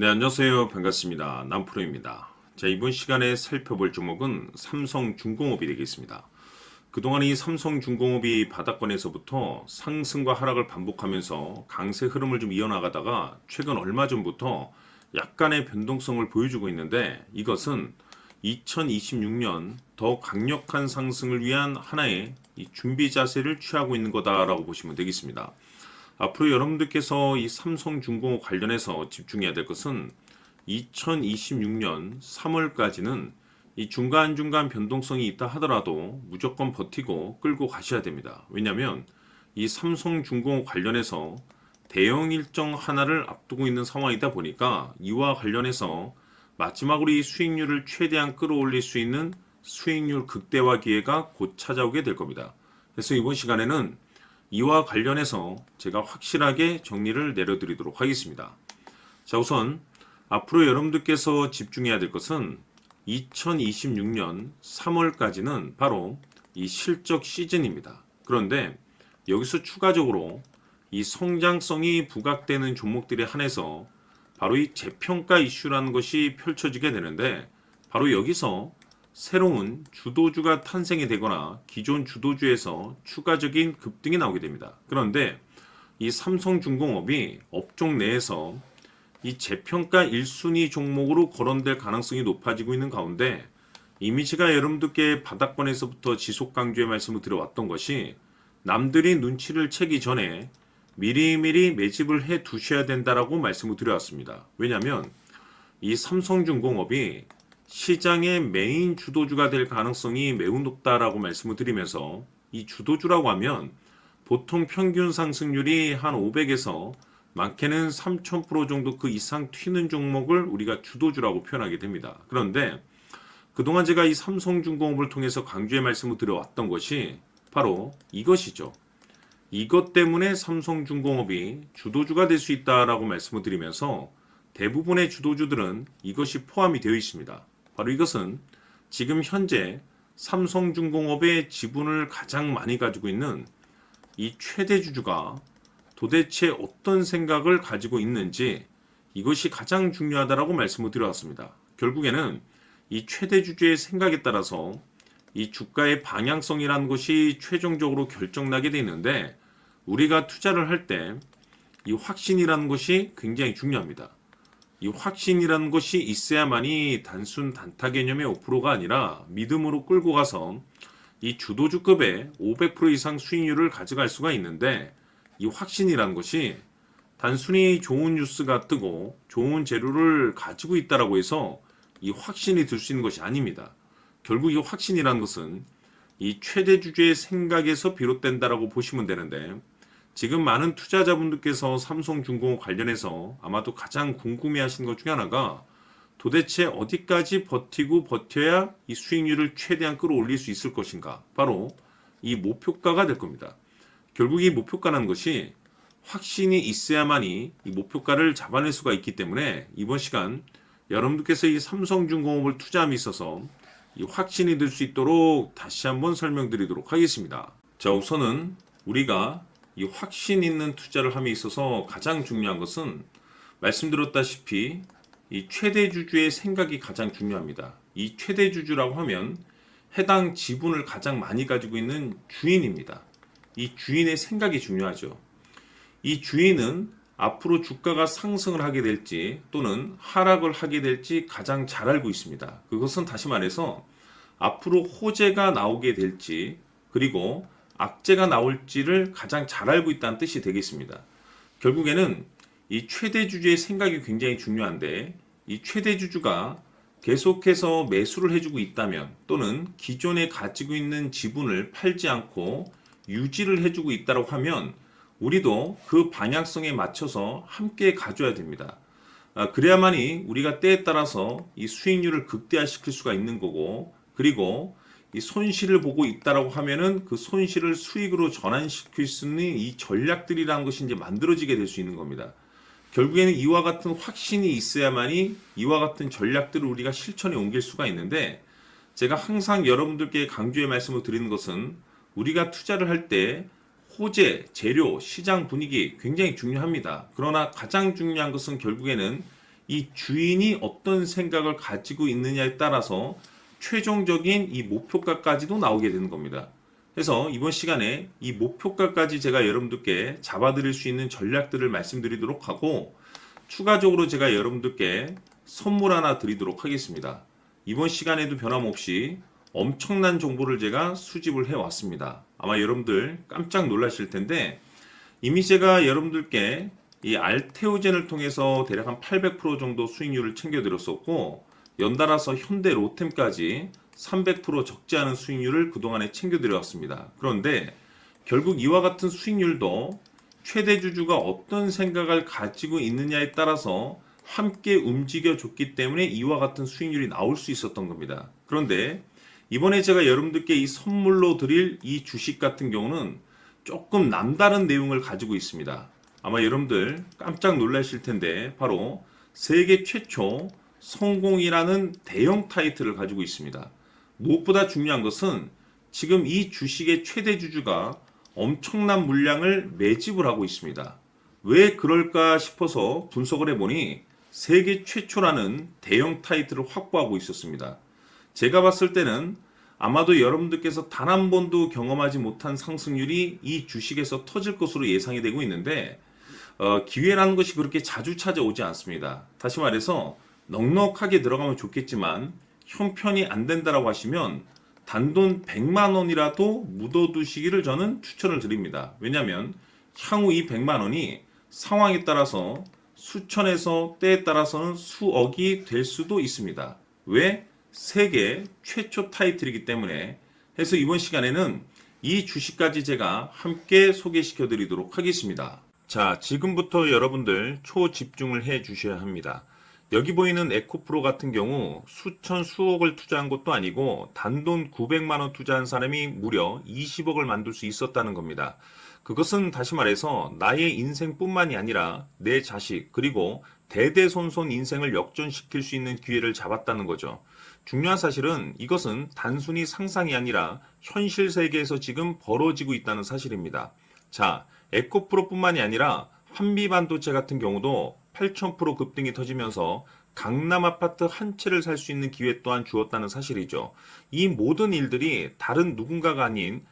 안녕하세요. 반갑습니다. 남프로입니다. 자, 이번 시간에 살펴볼 종목은 삼성중공업이 되겠습니다. 그동안 이 삼성중공업이 바닥권에서부터 상승과 하락을 반복하면서 강세 흐름을 좀 이어나가다가 최근 얼마 전부터 약간의 변동성을 보여주고 있는데, 이것은 2026년 더 강력한 상승을 위한 하나의 이 준비 자세를 취하고 있는 거다라고 보시면 되겠습니다. 앞으로 여러분들께서 이 삼성중공업 관련해서 집중해야 될 것은 2026년 3월까지는 이 중간중간 변동성이 있다 하더라도 무조건 버티고 끌고 가셔야 됩니다. 왜냐하면 이 삼성중공업 관련해서 대형 일정 하나를 앞두고 있는 상황이다 보니까 이와 관련해서 마지막으로 이 수익률을 최대한 끌어올릴 수 있는 수익률 극대화 기회가 곧 찾아오게 될 겁니다. 그래서 이번 시간에는 이와 관련해서 제가 확실하게 정리를 내려드리도록 하겠습니다. 자, 우선 앞으로 여러분들께서 집중해야 될 것은 2026년 3월까지는 바로 이 실적 시즌입니다. 그런데 여기서 추가적으로 이 성장성이 부각되는 종목들에 한해서 바로 이 재평가 이슈라는 것이 펼쳐지게 되는데, 바로 여기서 새로운 주도주가 탄생이 되거나 기존 주도주에서 추가적인 급등이 나오게 됩니다. 그런데 이 삼성중공업이 업종 내에서 이 재평가 1순위 종목으로 거론될 가능성이 높아지고 있는 가운데, 이미 제가 여러분들께 바닥권에서부터 지속 강조의 말씀을 드려왔던 것이 남들이 눈치를 채기 전에 미리미리 매집을 해 두셔야 된다라고 말씀을 드려왔습니다. 왜냐하면 이 삼성중공업이 시장의 메인 주도주가 될 가능성이 매우 높다라고 말씀을 드리면서, 이 주도주라고 하면 보통 평균 상승률이 한 500에서 많게는 3000% 정도 그 이상 튀는 종목을 우리가 주도주라고 표현하게 됩니다. 그런데 그동안 제가 이 삼성중공업을 통해서 강조의 말씀을 드려왔던 것이 바로 이것이죠. 이것 때문에 삼성중공업이 주도주가 될 수 있다라고 말씀을 드리면서 대부분의 주도주들은 이것이 포함이 되어 있습니다. 바로 이것은 지금 현재 삼성중공업의 지분을 가장 많이 가지고 있는 이 최대 주주가 도대체 어떤 생각을 가지고 있는지, 이것이 가장 중요하다라고 말씀을 드려왔습니다. 결국에는 이 최대 주주의 생각에 따라서 이 주가의 방향성이라는 것이 최종적으로 결정나게 되어 있는데, 우리가 투자를 할 때 이 확신이라는 것이 굉장히 중요합니다. 이 확신이라는 것이 있어야만이 단순 단타 개념의 5%가 아니라 믿음으로 끌고 가서 이 주도주급의 500% 이상 수익률을 가져갈 수가 있는데, 이 확신이라는 것이 단순히 좋은 뉴스가 뜨고 좋은 재료를 가지고 있다라고 해서 이 확신이 들 수 있는 것이 아닙니다. 결국 이 확신이라는 것은 이 최대 주주의 생각에서 비롯된다라고 보시면 되는데, 지금 많은 투자자분들께서 삼성중공업 관련해서 아마도 가장 궁금해하시는 것 중에 하나가 도대체 어디까지 버티고 버텨야 이 수익률을 최대한 끌어올릴 수 있을 것인가, 바로 이 목표가가 될 겁니다. 결국 이 목표가라는 것이 확신이 있어야만이 이 목표가를 잡아낼 수가 있기 때문에, 이번 시간 여러분들께서 이 삼성중공업을 투자함에 있어서 이 확신이 들 수 있도록 다시 한번 설명드리도록 하겠습니다. 자, 우선은 우리가 이 확신 있는 투자를 함에 있어서 가장 중요한 것은 말씀드렸다시피 이 최대 주주의 생각이 가장 중요합니다. 이 최대 주주라고 하면 해당 지분을 가장 많이 가지고 있는 주인입니다. 이 주인의 생각이 중요하죠. 이 주인은 앞으로 주가가 상승을 하게 될지 또는 하락을 하게 될지 가장 잘 알고 있습니다. 그것은 다시 말해서 앞으로 호재가 나오게 될지 그리고 악재가 나올지를 가장 잘 알고 있다는 뜻이 되겠습니다. 결국에는 이 최대 주주의 생각이 굉장히 중요한데, 이 최대 주주가 계속해서 매수를 해주고 있다면 또는 기존에 가지고 있는 지분을 팔지 않고 유지를 해주고 있다고 하면 우리도 그 방향성에 맞춰서 함께 가져야 됩니다. 그래야만이 우리가 때에 따라서 이 수익률을 극대화시킬 수가 있는 거고, 그리고 이 손실을 보고 있다라고 하면은 그 손실을 수익으로 전환시킬 수 있는 이 전략들이라는 것이 이제 만들어지게 될 수 있는 겁니다. 결국에는 이와 같은 확신이 있어야만이 이와 같은 전략들을 우리가 실천에 옮길 수가 있는데, 제가 항상 여러분들께 강조의 말씀을 드리는 것은 우리가 투자를 할 때 호재, 재료, 시장 분위기 굉장히 중요합니다. 그러나 가장 중요한 것은 결국에는 이 주인이 어떤 생각을 가지고 있느냐에 따라서 최종적인 이 목표가까지도 나오게 되는 겁니다. 그래서 이번 시간에 이 목표가까지 제가 여러분들께 잡아드릴 수 있는 전략들을 말씀드리도록 하고, 추가적으로 제가 여러분들께 선물 하나 드리도록 하겠습니다. 이번 시간에도 변함없이 엄청난 정보를 제가 수집을 해왔습니다. 아마 여러분들 깜짝 놀라실 텐데, 이미 제가 여러분들께 이 알테오젠을 통해서 대략 한 800% 정도 수익률을 챙겨드렸었고, 연달아서 현대 로템까지 300% 적지 않은 수익률을 그동안에 챙겨드렸습니다. 그런데 결국 이와 같은 수익률도 최대 주주가 어떤 생각을 가지고 있느냐에 따라서 함께 움직여 줬기 때문에 이와 같은 수익률이 나올 수 있었던 겁니다. 그런데 이번에 제가 여러분들께 이 선물로 드릴 이 주식 같은 경우는 조금 남다른 내용을 가지고 있습니다. 아마 여러분들 깜짝 놀라실 텐데, 바로 세계 최초 성공이라는 대형 타이틀을 가지고 있습니다. 무엇보다 중요한 것은 지금 이 주식의 최대 주주가 엄청난 물량을 매집을 하고 있습니다. 왜 그럴까 싶어서 분석을 해보니 세계 최초라는 대형 타이틀을 확보하고 있었습니다. 제가 봤을 때는 아마도 여러분들께서 단 한 번도 경험하지 못한 상승률이 이 주식에서 터질 것으로 예상이 되고 있는데, 기회라는 것이 그렇게 자주 찾아오지 않습니다. 다시 말해서 넉넉하게 들어가면 좋겠지만 형편이 안 된다라고 하시면 단돈 100만 원이라도 묻어두시기를 저는 추천을 드립니다. 왜냐하면 향후 이 100만 원이 상황에 따라서 수천에서 때에 따라서는 수억이 될 수도 있습니다. 왜? 세계 최초 타이틀이기 때문에. 해서 이번 시간에는 이 주식까지 제가 함께 소개시켜 드리도록 하겠습니다. 자, 지금부터 여러분들 초집중을 해 주셔야 합니다. 여기 보이는 에코프로 같은 경우 수천 수억을 투자한 것도 아니고 단돈 900만 원 투자한 사람이 무려 20억을 만들 수 있었다는 겁니다. 그것은 다시 말해서 나의 인생뿐만이 아니라 내 자식 그리고 대대손손 인생을 역전시킬 수 있는 기회를 잡았다는 거죠. 중요한 사실은 이것은 단순히 상상이 아니라 현실 세계에서 지금 벌어지고 있다는 사실입니다. 자, 에코프로뿐만이 아니라 한미반도체 같은 경우도 8,000% 급등이 터지면서 강남 아파트 한 채를 살 수 있는 기회 또한 주었다는 사실이죠. 이 모든 일들이 다른 누군가가 아닌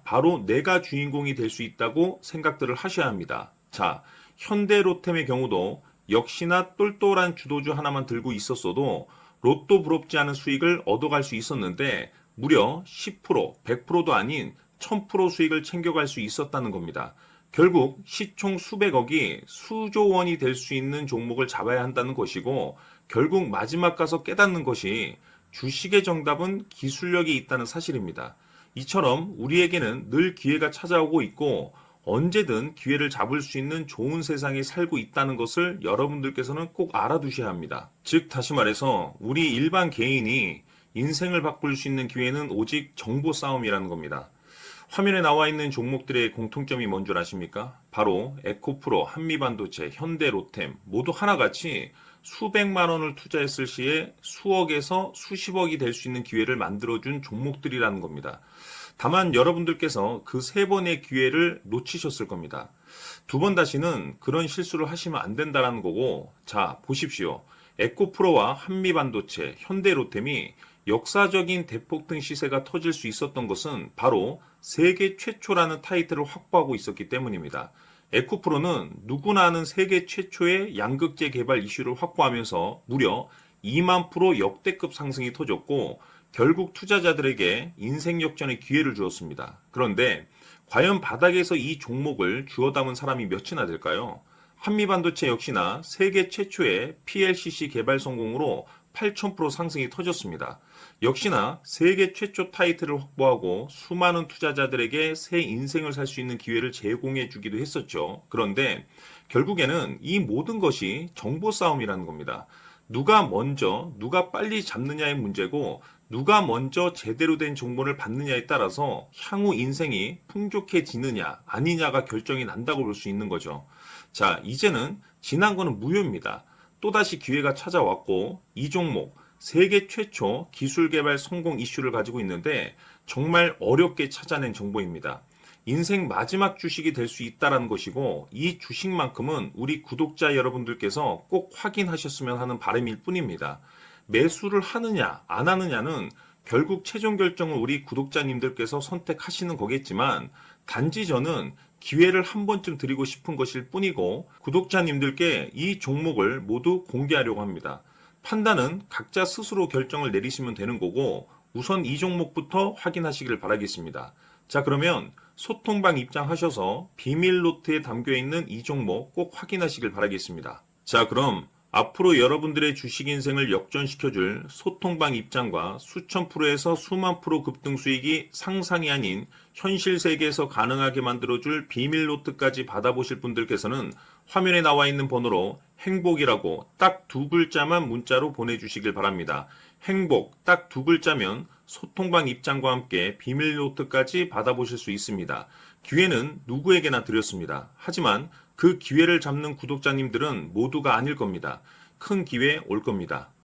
바로 내가 주인공이 될 수 있다고 생각들을 하셔야 합니다. 자, 현대로템의 경우도 역시나 똘똘한 주도주 하나만 들고 있었어도 로또 부럽지 않은 수익을 얻어갈 수 있었는데 무려 10%, 100%도 아닌 1000% 수익을 챙겨갈 수 있었다는 겁니다. 결국 시총 수백억이 수조 원이 될 수 있는 종목을 잡아야 한다는 것이고, 결국 마지막 가서 깨닫는 것이 주식의 정답은 기술력이 있다는 사실입니다. 이처럼 우리에게는 늘 기회가 찾아오고 있고 언제든 기회를 잡을 수 있는 좋은 세상에 살고 있다는 것을 여러분들께서는 꼭 알아두셔야 합니다. 즉 다시 말해서 우리 일반 개인이 인생을 바꿀 수 있는 기회는 오직 정보 싸움이라는 겁니다. 화면에 나와 있는 종목들의 공통점이 뭔 줄 아십니까? 바로 에코프로, 한미반도체, 현대로템 모두 하나같이 수백만 원을 투자했을 시에 수억에서 수십억이 될 수 있는 기회를 만들어준 종목들이라는 겁니다. 다만 여러분들께서 그 세 번의 기회를 놓치셨을 겁니다. 두 번 다시는 그런 실수를 하시면 안 된다는 거고, 자 보십시오. 에코프로와 한미반도체, 현대로템이 역사적인 대폭등 시세가 터질 수 있었던 것은 바로 세계 최초라는 타이틀을 확보하고 있었기 때문입니다. 에코프로는 누구나 아는 세계 최초의 양극재 개발 이슈를 확보하면서 무려 2만 프로 역대급 상승이 터졌고 결국 투자자들에게 인생 역전의 기회를 주었습니다. 그런데 과연 바닥에서 이 종목을 주워 담은 사람이 몇이나 될까요? 한미반도체 역시나 세계 최초의 PLCC 개발 성공으로 8,000% 상승이 터졌습니다. 역시나 세계 최초 타이틀을 확보하고 수많은 투자자들에게 새 인생을 살 수 있는 기회를 제공해 주기도 했었죠. 그런데 결국에는 이 모든 것이 정보 싸움이라는 겁니다. 누가 먼저, 누가 빨리 잡느냐의 문제고 누가 먼저 제대로 된 정보를 받느냐에 따라서 향후 인생이 풍족해지느냐 아니냐가 결정이 난다고 볼 수 있는 거죠. 자, 이제는 지난 거는 무효입니다. 또다시 기회가 찾아왔고 이 종목 세계 최초 기술 개발 성공 이슈를 가지고 있는데 정말 어렵게 찾아낸 정보입니다. 인생 마지막 주식이 될 수 있다라는 것이고 이 주식만큼은 우리 구독자 여러분들께서 꼭 확인하셨으면 하는 바람일 뿐입니다. 매수를 하느냐 안 하느냐는 결국 최종 결정을 우리 구독자님들께서 선택하시는 거겠지만 단지 저는 기회를 한 번쯤 드리고 싶은 것일 뿐이고 구독자님들께 이 종목을 모두 공개하려고 합니다. 판단은 각자 스스로 결정을 내리시면 되는 거고 우선 이 종목부터 확인하시길 바라겠습니다. 자, 그러면 소통방 입장하셔서 비밀 노트에 담겨 있는 이 종목 꼭 확인하시길 바라겠습니다. 자, 그럼 앞으로 여러분들의 주식 인생을 역전시켜줄 소통방 입장과 수천 프로에서 수만 프로 급등 수익이 상상이 아닌 현실 세계에서 가능하게 만들어줄 비밀 노트까지 받아보실 분들께서는 화면에 나와 있는 번호로 행복이라고 딱 두 글자만 문자로 보내주시길 바랍니다. 행복 딱 두 글자면 소통방 입장과 함께 비밀 노트까지 받아보실 수 있습니다. 기회는 누구에게나 드렸습니다. 하지만 그 기회를 잡는 구독자님들은 모두가 아닐 겁니다. 큰 기회 올 겁니다.